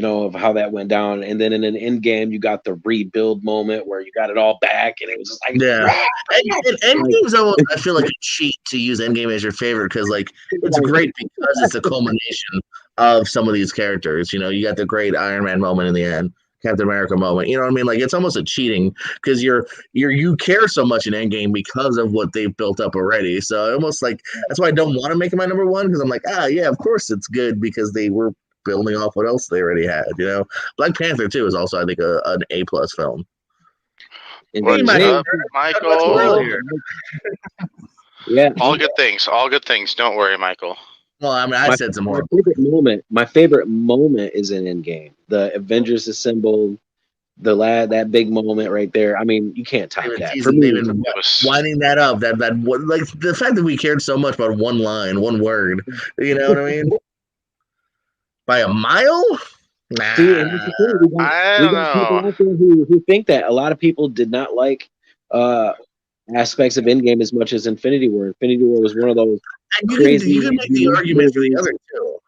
of how that went down, and then in an Endgame, you got the rebuild moment where you got it all back, and it was just like, and Endgame's almost, I feel like a cheat to use Endgame as your favorite because it's great because it's a culmination of some of these characters. You got the great Iron Man moment in the end. Captain America moment, you know what I mean? Like it's almost a cheating because you care so much in Endgame because of what they've built up already. So almost like that's why I don't want to make it my number 1 because I'm like, yeah, of course it's good because they were building off what else they already had. Black Panther 2 is also I think an A+ film. What's up, Michael? Yeah, all good things. All good things. Don't worry, Michael. Well, I mean, I said some more. My favorite moment is in Endgame. The Avengers assembled, that big moment right there. I mean, you can't top that. For me, they've been winding that up. That like the fact that we cared so much about one line, one word. You know what I mean? By a mile. Nah. See, I don't know. People out there who think that a lot of people did not like aspects of Endgame as much as Infinity War. Infinity War was one of those crazy. You can make the argument for the other two.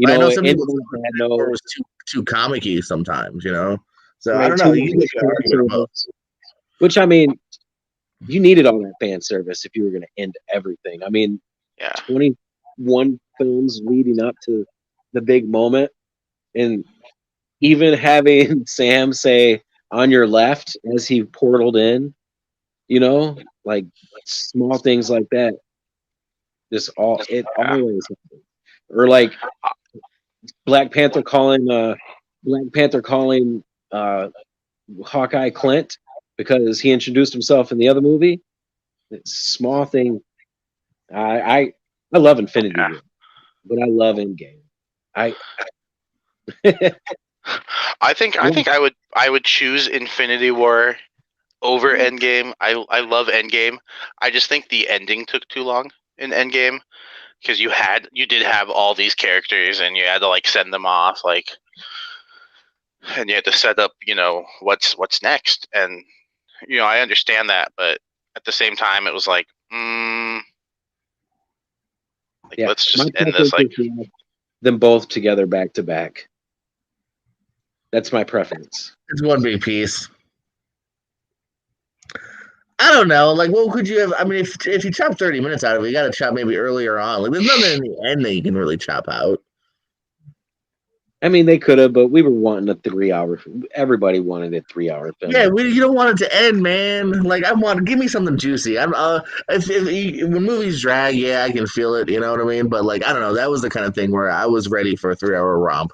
I know some people said it was too comic-y sometimes. So I don't know. You can make an argument about. Which I mean, you needed all that fan service if you were going to end everything. I mean, 21 films leading up to the big moment, and even having Sam say "on your left" as he portaled in. Like small things like that. Just always happens. Or like Black Panther calling Hawkeye Clint because he introduced himself in the other movie. It's a small thing. I love Infinity Yeah. War, but I love Endgame. I I think I would choose Infinity War over Endgame. I love Endgame. I just think the ending took too long in Endgame because you did have all these characters and you had to like send them off like, and you had to set up what's next. And I understand that, but at the same time it was like yeah, let's my just end this preference like. is to have them both together back to back. That's my preference. It's one big piece. I don't know. Like, what could you have? I mean, if you chop 30 minutes out of it, you got to chop maybe earlier on. Like, there's nothing in the end that you can really chop out. I mean, they could have, but we were wanting a 3 hour. Everybody wanted a 3 hour film. Yeah, you don't want it to end, man. Like, give me something juicy. When movies drag, yeah, I can feel it. You know what I mean? But like, I don't know. That was the kind of thing where I was ready for a 3 hour romp.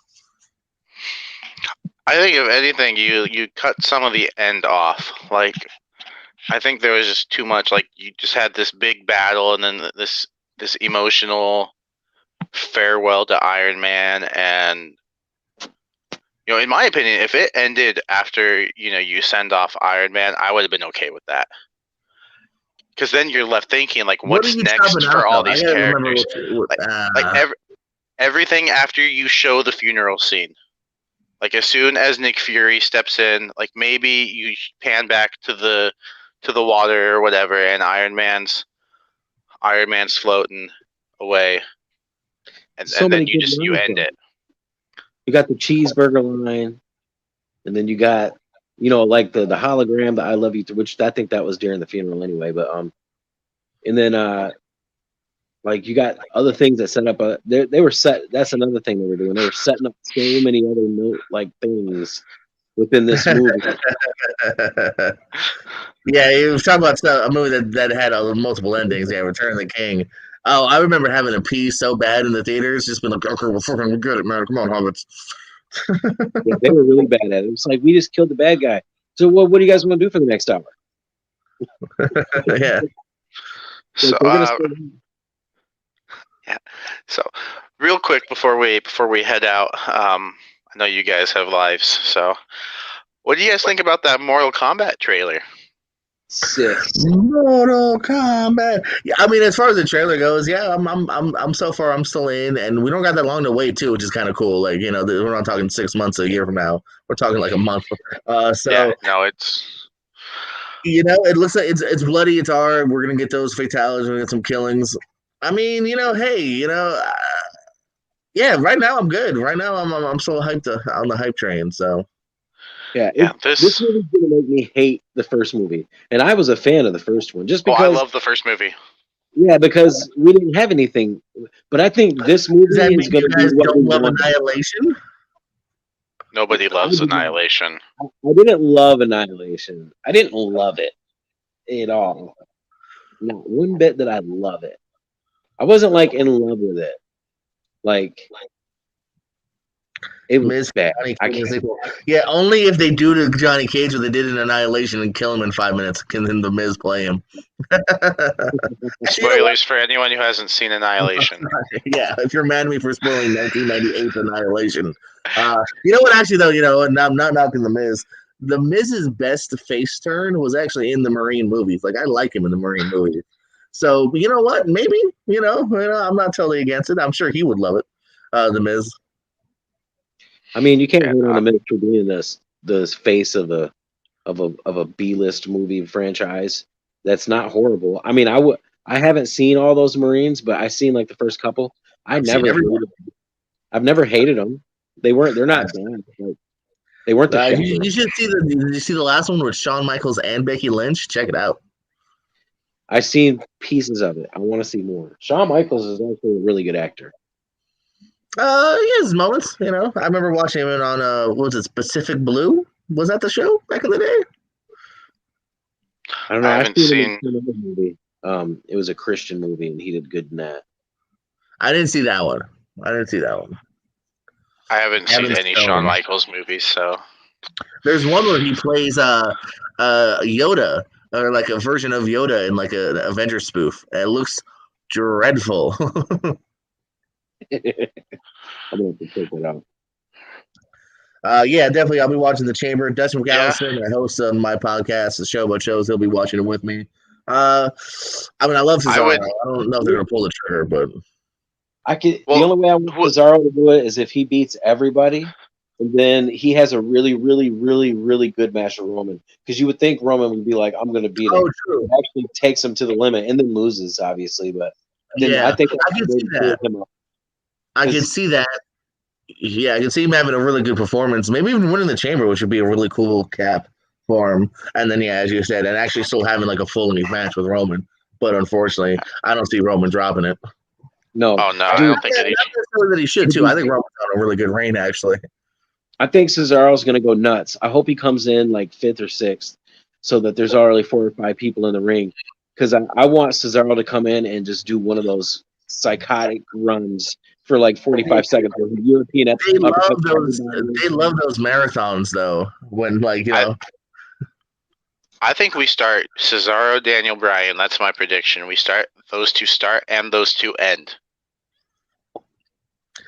I think if anything, you cut some of the end off. Like, I think there was just too much. Like, you just had this big battle, and then this emotional farewell to Iron Man, and in my opinion, if it ended after you send off Iron Man, I would have been okay with that. Because then you're left thinking like, what's next for all these characters? Everything after you show the funeral scene. Like, as soon as Nick Fury steps in, like maybe you pan back to the water or whatever, and Iron Man's floating away, and then you end it. You got the cheeseburger line, and then you got like the hologram, the I love you, which I think that was during the funeral anyway. But and then like you got other things that set up they were set. That's another thing they were doing. They were setting up so many other things within this movie. Yeah, he was talking about a movie that had multiple endings. Yeah, Return of the King. Oh, I remember having a pee so bad in the theaters, just been like, okay, well, fucking get it, man. Come on, hobbits. Yeah, they were really bad at it. It's like, we just killed the bad guy. So what do you guys want to do for the next hour? Yeah. So, yeah. So, real quick before we head out, I know you guys have lives. So, what do you guys think about that Mortal Kombat trailer? Sick. Mortal Kombat. Yeah, I mean, as far as the trailer goes, yeah, I'm so far I'm still in, and we don't got that long to wait too, which is kind of cool. Like, we're not talking 6 months, a year from now. We're talking like a month. So yeah, no, it's it looks like it's bloody, it's hard. We're gonna get those fatalities, we're gonna get some killings. I mean, hey, yeah, right now I'm good. Right now I'm so hyped on the hype train. So. Yeah, this movie's gonna make me hate the first movie, and I was a fan of the first one just because. I love the first movie. Yeah, because we didn't have anything, but I think this movie is going to be what we love want. Annihilation. Nobody loves Annihilation. I didn't love Annihilation. I didn't love it at all. Not one bit that I love it. I wasn't like in love with it. Like. It was bad. Yeah, only if they do to Johnny Cage what they did in Annihilation and kill him in 5 minutes can then the Miz play him. Spoilers for anyone who hasn't seen Annihilation. Yeah, if you're mad at me for spoiling 1998 Annihilation. You know what, actually, though, and I'm not knocking the Miz. The Miz's best face turn was actually in the Marine movies. Like, I like him in the Marine movies. So, you know what? Maybe, I'm not totally against it. I'm sure he would love it, the Miz. I mean, you can't hate on the Miz for being the face of a B-list movie franchise. That's not horrible. I mean, I haven't seen all those Marines, but I've seen like the first couple. I've never hated them. They're not bad. Like, they weren't the you should see did you see the last one with Shawn Michaels and Becky Lynch? Check it out. I've seen pieces of it. I want to see more. Shawn Michaels is actually a really good actor. He has moments, I remember watching him on what was it, Pacific Blue? Was that the show back in the day? I don't know. I haven't seen another movie. It was a Christian movie, and he did good in that. I didn't see that one. I haven't seen any Shawn Michaels movies, so There's one where he plays Yoda, or like a version of Yoda in like an Avenger spoof. It looks dreadful. I'm gonna have to check that out. Yeah, definitely. I'll be watching The Chamber. Dustin Yeah. McAllister, my host on my podcast, The Show About Shows, he'll be watching it with me. I mean, I love Cesaro. I don't know if they're gonna pull the trigger, but The only way I want Cesaro to do it is if he beats everybody, and then he has a really, really, really, really good match with Roman. Because you would think Roman would be like, "I'm going to beat him." True. He actually takes him to the limit and then loses, obviously. But then yeah, I think I can see that. I can see that. Yeah, I can see him having a really good performance. Maybe even winning the Chamber, which would be a really cool cap for him. And then, yeah, as you said, and actually still having like a full match with Roman. But unfortunately, I don't see Roman dropping it. No. Oh no, I don't think not necessarily that he should too. I think Roman's on a really good reign, actually. I think Cesaro's going to go nuts. I hope he comes in like 5th or 6th, so that there's already 4 or 5 people in the ring. Because I want Cesaro to come in and just do one of those psychotic runs for like 45 seconds. European. They love those. They love those marathons, though. When I think we start Cesaro, Daniel Bryan. That's my prediction. We start those two and those two end.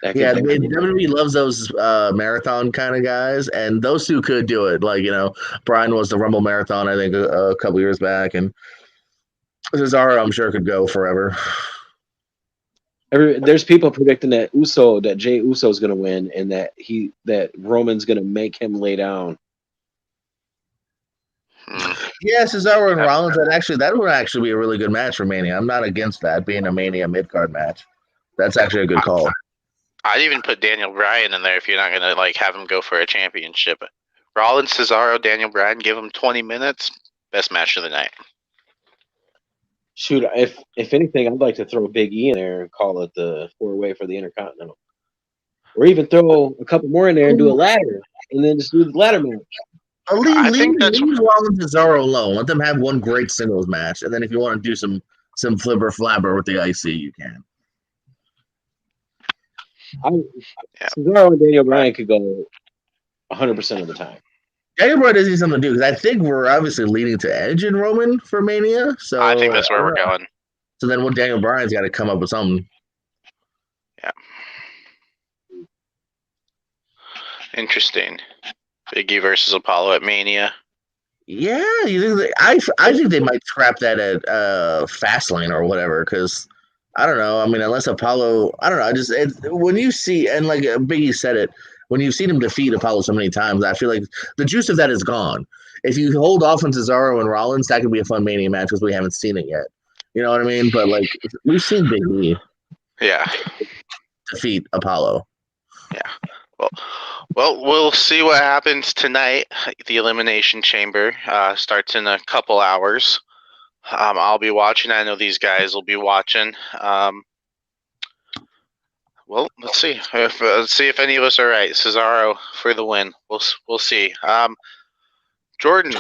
Yeah, WWE loves those marathon kind of guys, and those two could do it. Like, Bryan was the Rumble Marathon, I think, a couple years back, and Cesaro, I'm sure, could go forever. There's people predicting that Jey Uso is going to win, and that Roman's going to make him lay down. Yeah, Cesaro and Rollins. That would actually be a really good match for Mania. I'm not against that being a Mania mid-card match. That's actually a good call. I'd even put Daniel Bryan in there if you're not going to have him go for a championship. Rollins, Cesaro, Daniel Bryan, give him 20 minutes. Best match of the night. Shoot, if anything, I'd like to throw Big E in there and call it the 4-way for the Intercontinental. Or even throw a couple more in there and do a ladder, and then just do the ladder match. Leave Rollins and Cesaro alone. Let them have one great singles match, and then if you want to do some flibber flabber with the IC, you can. Cesaro and Daniel Bryan could go 100% of the time. Daniel Bryan does need something to do, because I think we're obviously leading to Edge and Roman for Mania. So I think that's where we're going. So then Daniel Bryan's got to come up with something. Yeah. Interesting. Big E versus Apollo at Mania. Yeah, I think they might scrap that at Fastlane or whatever, because I don't know. I mean, unless Apollo, I don't know. When you see, and like Biggie said it, when you've seen him defeat Apollo so many times, I feel like the juice of that is gone. If you hold off on Cesaro and Rollins, that could be a fun Mania match because we haven't seen it yet. You know what I mean? But like, we've seen Big E defeat Apollo. Yeah. Well, we'll see what happens tonight. The Elimination Chamber starts in a couple hours. I'll be watching. I know these guys will be watching. Well, let's see. Let's see if any of us are right. Cesaro for the win. We'll see. Jordan.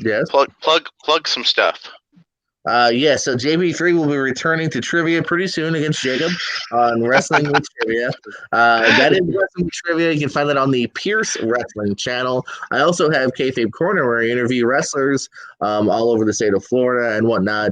Yes. Plug some stuff. Yeah, so JB3 will be returning to trivia pretty soon against Jacob on Wrestling with Trivia. That is Wrestling with Trivia. You can find that on the Pierce Wrestling channel. I also have Kayfabe Corner, where I interview wrestlers all over the state of Florida and whatnot,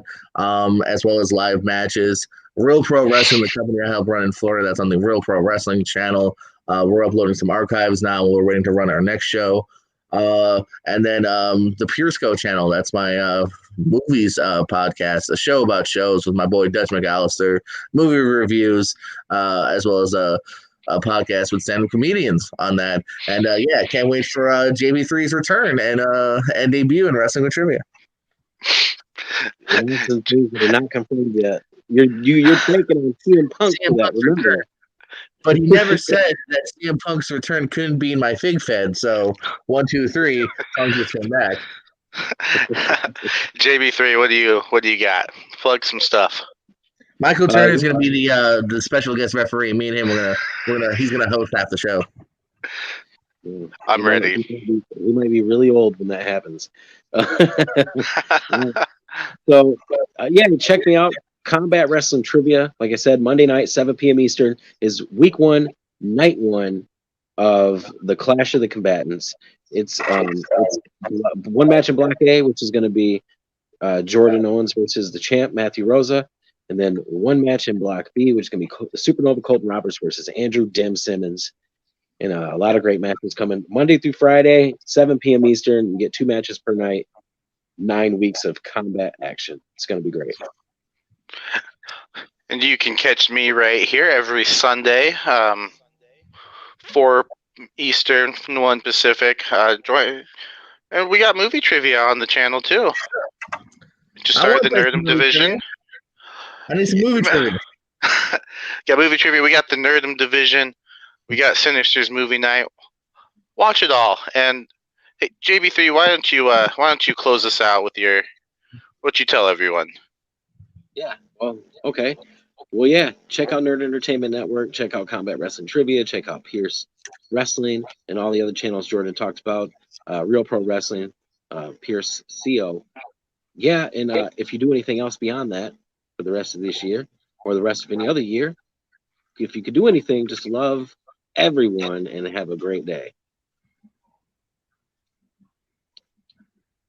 as well as live matches. Real Pro Wrestling, the company I help run in Florida, that's on the Real Pro Wrestling channel. We're uploading some archives now. We're waiting to run our next show. And then the PureSco channel, that's my movies podcast, a show about shows with my boy Dutch McAllister, movie reviews, as well as a podcast with stand-up comedians on that. And yeah, can't wait for JB3's return and debut in Wrestling with Trivia. They're not confirmed yet. You're taking on CM Punk for that, remember? But he never said that CM Punk's return couldn't be in my Fig Fed. So 1, 2, 3, Punk just came back. JB3, what do you got? Plug some stuff. Michael Turner is going to be the special guest referee. Me and him, he's going to host half the show. I'm ready. We might be really old when that happens. So yeah, check me out. Combat Wrestling Trivia, like I said, Monday night, 7 p.m. Eastern, is week 1, night 1. of the Clash of the Combatants. It's one match in Block A, which is going to be Jordan Owens versus the champ Matthew Rosa, and then one match in Block B, which is going to be the Supernova Colton Roberts versus Andrew Dim Simmons. And a lot of great matches coming Monday through Friday, 7 p.m. Eastern. You get 2 matches per night, 9 weeks of combat action. It's going to be great. And you can catch me right here every Sunday, 4 Eastern, 1 Pacific. Join, and we got movie trivia on the channel too. Just started the Nerdum division. I need some movie trivia. Got movie trivia. We got the Nerdum division. We got Sinister's movie night. Watch it all. And hey, JB3, why don't you close us out with what you tell everyone? Yeah. Well, okay. Well, yeah. Check out Nerd Entertainment Network. Check out Combat Wrestling Trivia. Check out Pierce Wrestling and all the other channels Jordan talked about. Real Pro Wrestling, Pierce CO. Yeah, and if you do anything else beyond that for the rest of this year or the rest of any other year, if you could do anything, just love everyone and have a great day.